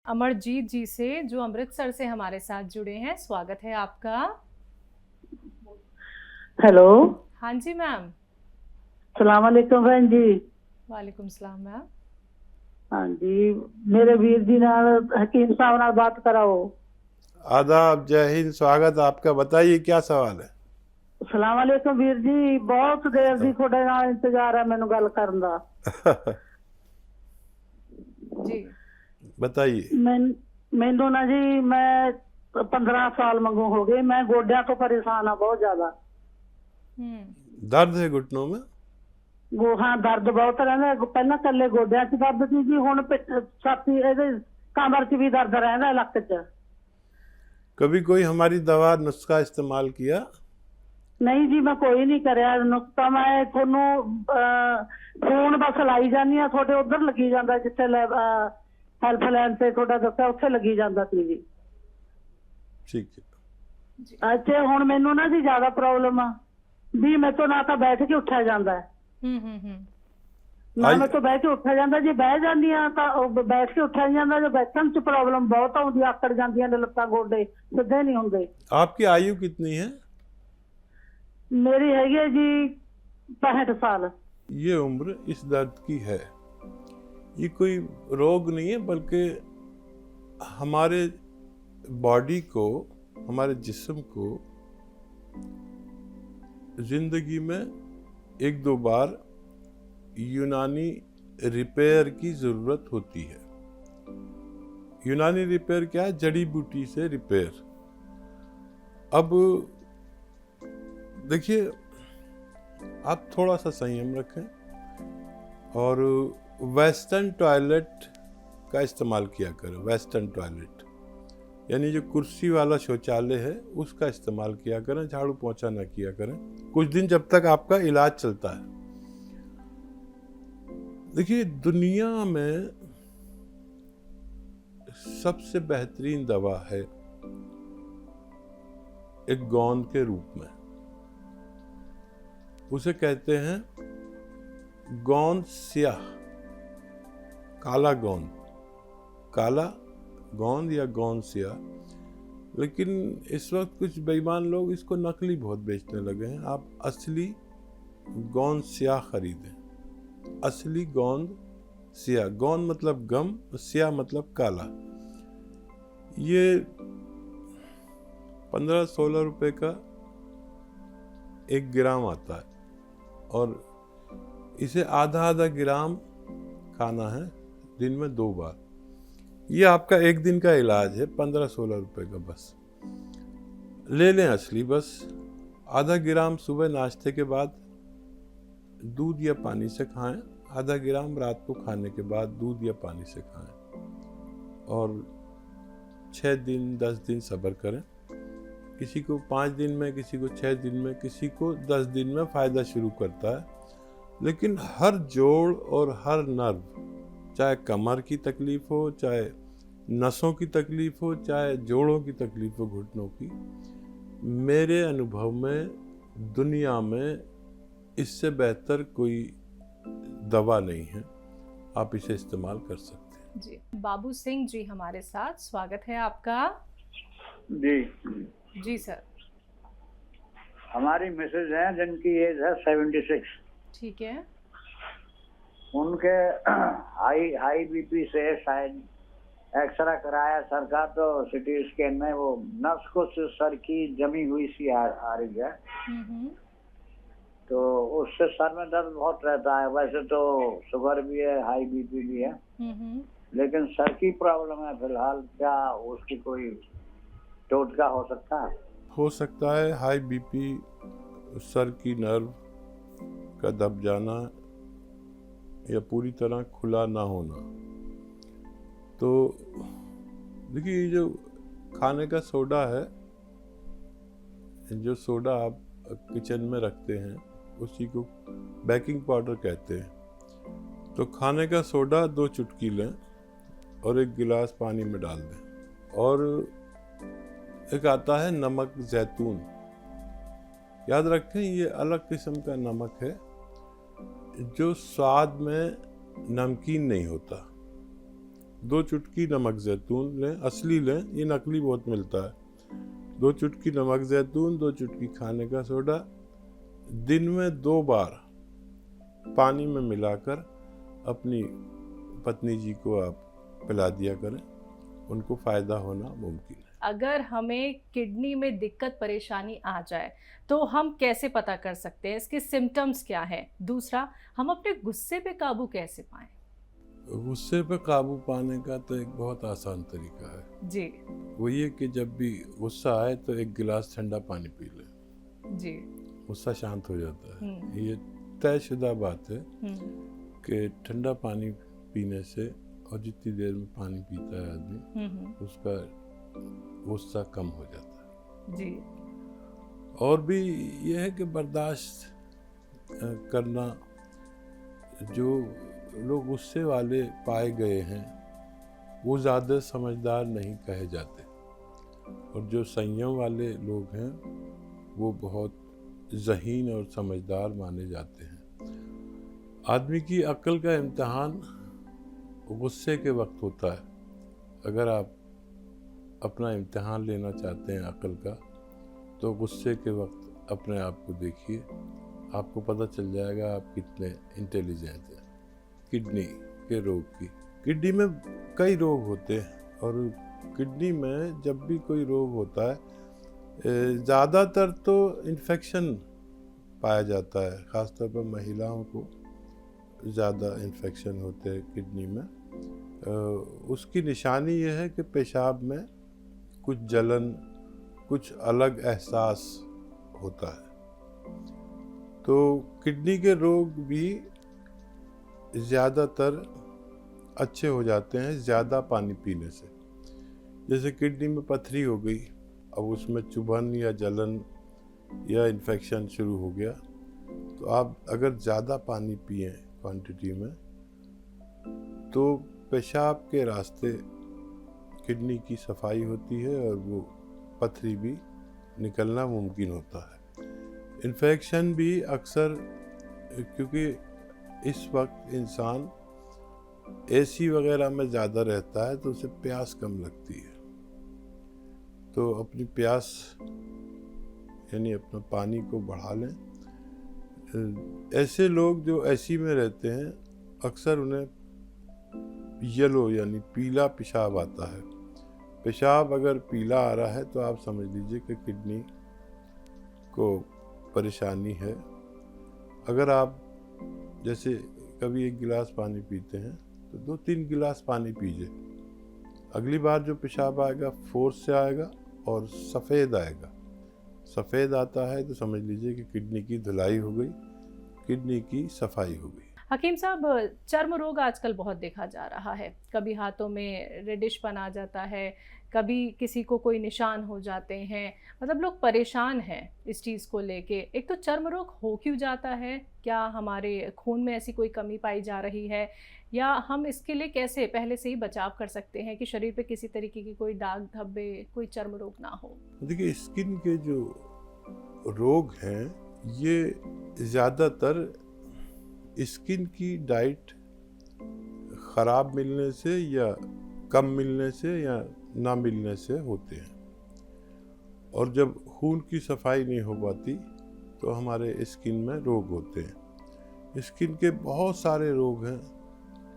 अमरजीत जी से जो अमृतसर से हमारे साथ जुड़े हैं। स्वागत है आपका। हेलो। हाँ जी मैम। सलाम वालेकुम बहन जी। वालेकुम सलाम मैम। हाँ जी, मेरे वीर जी नाल हकीम साहब नाल बात कराओ। आदाब, जय हिंद, स्वागत आपका। बताइए क्या सवाल है। सलाम वालेकुम वीर जी, बहुत देर दी थोड़े नाल इंतजार है मैनू गल करन दा। जी बताइए। मैनू ना जी, मैं 15 साल मंगू हो गए, मैं गोड्या तो परेशान हाँ बहुत ज्यादा। दर्द है घुटनों में? हाँ दर्द बहुत रहता, पहला कल्ले गोड्या च दर्द सी जी, हुण छाती कमर च भी दर्द रहता, लक च। कभी कोई हमारी दवा नुस्खा इस्तेमाल किया? नहीं जी, मैं कोई नहीं करया नुकता। मैं थोनू फोन बस लाई जानी हाँ, थोड़े उधर लगी जाता जिथे हेल्पलाइन से थोड़ा दसा उत्थे लगी जाता सी जी। ठीक है। अच्छा हुण मैनू ना जी ज्यादा प्रॉब्लम आ भी, मैं तो ना तो बैठ के उठा जाता है, ना आई मैं तो बैठ के उठा जाता। जे बह जानी हाँ तो बैठ के उठा नहीं जाता, जो बैठन च प्रॉब्लम बहुत आउंदी, आकड़ जांदियां ने लत्तां गोडे, सीधे नहीं हुंदे। आपकी आयु कितनी है? मेरी हैगी है जी 65 साल। ये उम्र इस दर्द की है। ये कोई रोग नहीं है, बल्कि हमारे बॉडी को, हमारे जिस्म को जिंदगी में एक दो बार यूनानी रिपेयर की जरूरत होती है। यूनानी रिपेयर क्या है? जड़ी बूटी से रिपेयर। अब देखिए, आप थोड़ा सा संयम रखें और वेस्टर्न टॉयलेट का इस्तेमाल किया करें। वेस्टर्न टॉयलेट यानी जो कुर्सी वाला शौचालय है उसका इस्तेमाल किया करें, झाड़ू पोंछा ना किया करें कुछ दिन, जब तक आपका इलाज चलता है। देखिए, दुनिया में सबसे बेहतरीन दवा है एक गोंद के रूप में। उसे कहते हैं गोंद स्याह, काला गोंद, काला गोंद या गोंद स्याह। लेकिन इस वक्त कुछ बेईमान लोग इसको नकली बहुत बेचने लगे हैं। आप असली गोंद स्याह खरीदें। असली गोंद स्याह, गोंद मतलब गम, स्याह मतलब काला। ये 15-16 रुपए का 1 ग्राम आता है और इसे आधा आधा ग्राम खाना है दिन में 2 बार। ये आपका 1 दिन का इलाज है, 15-16 रुपए का। बस ले लें असली। बस आधा ग्राम सुबह नाश्ते के बाद दूध या पानी से खाएं, आधा ग्राम रात को खाने के बाद दूध या पानी से खाएं, और 6 दिन 10 दिन सब्र करें। किसी को 5 दिन में, किसी को 6 दिन में, किसी को 10 दिन में फ़ायदा शुरू करता है। लेकिन हर जोड़ और हर नर्व, चाहे कमर की तकलीफ हो, चाहे नसों की तकलीफ हो, चाहे जोड़ों की तकलीफ हो, घुटनों की, मेरे अनुभव में दुनिया में इससे बेहतर कोई दवा नहीं है। आप इसे इस्तेमाल कर सकते हैं। जी बाबू सिंह जी हमारे साथ। स्वागत है आपका। जी जी सर। हमारी मिसेज हैं जिनकी एज है 76। ठीक है। उनके हाई बीपी से शायद एक्सरा कराया सर का, तो सिटी स्कैन में वो नस कुछ सर की जमी हुई सी आ रही है। तो उससे सर में दर्द बहुत रहता है। वैसे तो शुगर भी है, हाई बीपी भी है, लेकिन सर की प्रॉब्लम है फिलहाल। क्या उसकी कोई टोटका हो सकता है? हो सकता है हाई बीपी, सर की नर्व का दब जाना या पूरी तरह खुला ना होना। तो देखिए, ये जो खाने का सोडा है, जो सोडा आप किचन में रखते हैं, उसी को बेकिंग पाउडर कहते हैं। तो खाने का सोडा 2 चुटकी लें और 1 गिलास पानी में डाल दें। और एक आता है नमक जैतून, याद रखें ये अलग किस्म का नमक है जो स्वाद में नमकीन नहीं होता, 2 चुटकी नमक जैतून लें, असली लें, ये नकली बहुत मिलता है। 2 चुटकी नमक जैतून, 2 चुटकी खाने का सोडा, दिन में 2 बार पानी में मिलाकर अपनी पत्नी जी को आप पिला दिया करें, उनको फ़ायदा होना मुमकिन है। अगर हमें किडनी में दिक्कत परेशानी आ जाए तो हम कैसे पता कर सकते हैं, इसके सिम्टम्स क्या है? दूसरा, हम अपने गुस्से पे काबू कैसे पाएं? गुस्से पे काबू पाने का तो एक बहुत आसान तरीका है। जी वो ये कि जब भी गुस्सा आए तो 1 गिलास ठंडा पानी पी लें, जी। गुस्सा शांत हो जाता है। हम्म। ये तयशुदा बात है हम्म। कि ठंडा पानी पीने से, और जितनी देर में पानी पीता है आदमी, उसका गुस्सा कम हो जाता है। जी। और भी ये है कि बर्दाश्त करना, जो लोग गुस्से वाले पाए गए हैं वो ज़्यादा समझदार नहीं कहे जाते, और जो संयम वाले लोग हैं वो बहुत ज़हीन और समझदार माने जाते हैं। आदमी की अक्ल का इम्तिहान गुस्से के वक्त होता है। अगर आप अपना इम्तिहान लेना चाहते हैं अक्ल का, तो गुस्से के वक्त अपने आप को देखिए, आपको पता चल जाएगा आप कितने इंटेलिजेंट हैं। किडनी के रोग की, किडनी में कई रोग होते हैं, और किडनी में जब भी कोई रोग होता है, ज़्यादातर तो इन्फेक्शन पाया जाता है। ख़ासतौर पर महिलाओं को ज़्यादा इन्फेक्शन होते हैं किडनी में। उसकी निशानी यह है कि पेशाब में कुछ जलन, कुछ अलग एहसास होता है। तो किडनी के रोग भी ज़्यादातर अच्छे हो जाते हैं ज़्यादा पानी पीने से। जैसे किडनी में पथरी हो गई, अब उसमें चुभन या जलन या इन्फेक्शन शुरू हो गया, तो आप अगर ज़्यादा पानी पिए क्वांटिटी में, तो पेशाब के रास्ते किडनी की सफाई होती है और वो पथरी भी निकलना मुमकिन होता है। इन्फेक्शन भी अक्सर, क्योंकि इस वक्त इंसान एसी वगैरह में ज़्यादा रहता है तो उसे प्यास कम लगती है, तो अपनी प्यास यानी अपना पानी को बढ़ा लें। ऐसे लोग जो एसी में रहते हैं, अक्सर उन्हें येलो यानी पीला पेशाब आता है। पेशाब अगर पीला आ रहा है तो आप समझ लीजिए कि किडनी को परेशानी है। अगर आप जैसे कभी 1 गिलास पानी पीते हैं तो 2-3 गिलास पानी पीजिए। अगली बार जो पेशाब आएगा फोर्स से आएगा और सफ़ेद आएगा। सफ़ेद आता है तो समझ लीजिए कि किडनी की धुलाई हो गई, किडनी की सफाई हो गई। हकीम साहब, चर्म रोग आजकल बहुत देखा जा रहा है। कभी हाथों में रेडिशपन आ जाता है, कभी किसी को कोई निशान हो जाते हैं, मतलब लोग परेशान हैं इस चीज़ को लेके। एक तो चर्म रोग हो क्यों जाता है? क्या हमारे खून में ऐसी कोई कमी पाई जा रही है, या हम इसके लिए कैसे पहले से ही बचाव कर सकते हैं कि शरीर पे किसी तरीके की कोई दाग धब्बे, कोई चर्म रोग ना हो? देखिए, स्किन के जो रोग हैं ये ज़्यादातर स्किन की डाइट ख़राब मिलने से या कम मिलने से या ना मिलने से होते हैं। और जब खून की सफाई नहीं हो पाती तो हमारे स्किन में रोग होते हैं। स्किन के बहुत सारे रोग हैं।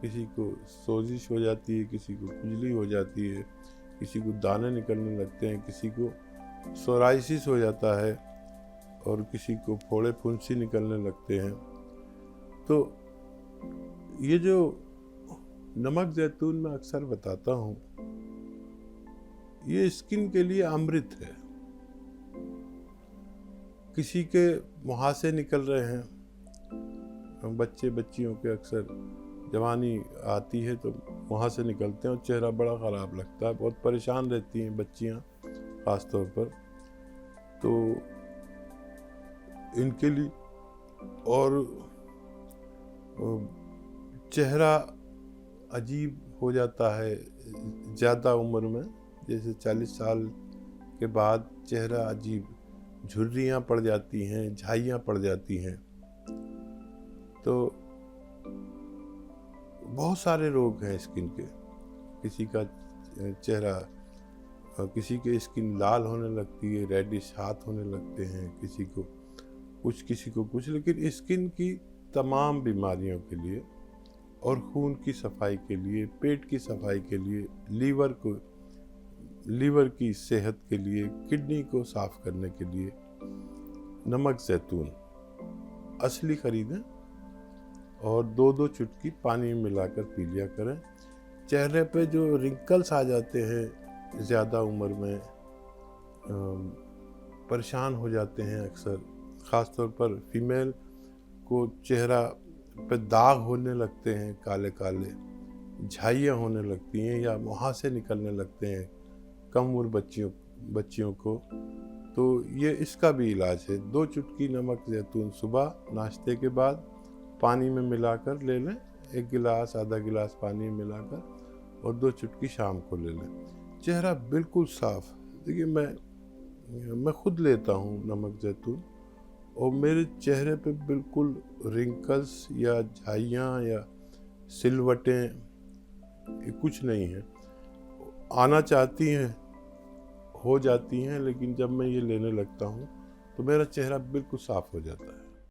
किसी को सोजिश हो जाती है, किसी को खुजली हो जाती है, किसी को दाने निकलने लगते हैं, किसी को सोराइसिस हो जाता है, और किसी को फोड़े फुंसी निकलने लगते हैं। तो ये जो नमक जैतून मैं अक्सर बताता हूँ, ये स्किन के लिए अमृत है। किसी के मुहासे निकल रहे हैं, बच्चे बच्चियों के अक्सर जवानी आती है तो मुहासे निकलते हैं और चेहरा बड़ा ख़राब लगता है, बहुत परेशान रहती हैं बच्चियाँ ख़ास तौर पर। तो इनके लिए, और चेहरा अजीब हो जाता है ज़्यादा उम्र में, जैसे 40 साल के बाद चेहरा अजीब, झुर्रियाँ पड़ जाती हैं, झाइयाँ पड़ जाती हैं। तो बहुत सारे रोग हैं स्किन के। किसी का चेहरा, किसी के स्किन लाल होने लगती है, रेडिश हाथ होने लगते हैं, किसी को कुछ। लेकिन स्किन की तमाम बीमारियों के लिए और खून की सफाई के लिए, पेट की सफाई के लिए, लीवर की सेहत के लिए, किडनी को साफ करने के लिए नमक जैतून असली खरीदें और 2-2 चुटकी पानी में मिलाकर पी लिया करें। चेहरे पे जो रिंकल्स आ जाते हैं ज़्यादा उम्र में, परेशान हो जाते हैं अक्सर, ख़ास तौर पर फीमेल को चेहरा पे दाग होने लगते हैं, काले काले झाइयाँ होने लगती हैं या मुहासे निकलने लगते हैं कम उम्र बच्चियों को, तो ये इसका भी इलाज है। 2 चुटकी नमक जैतून सुबह नाश्ते के बाद पानी में मिलाकर ले लें, 1 गिलास आधा गिलास पानी में मिलाकर, और 2 चुटकी शाम को ले लें। चेहरा बिल्कुल साफ। देखिए मैं खुद लेता हूँ नमक जैतून और मेरे चेहरे पे बिल्कुल रिंकल्स या झाइयाँ या सिलवटें कुछ नहीं है। आना चाहती हैं, हो जाती हैं, लेकिन जब मैं ये लेने लगता हूँ तो मेरा चेहरा बिल्कुल साफ हो जाता है।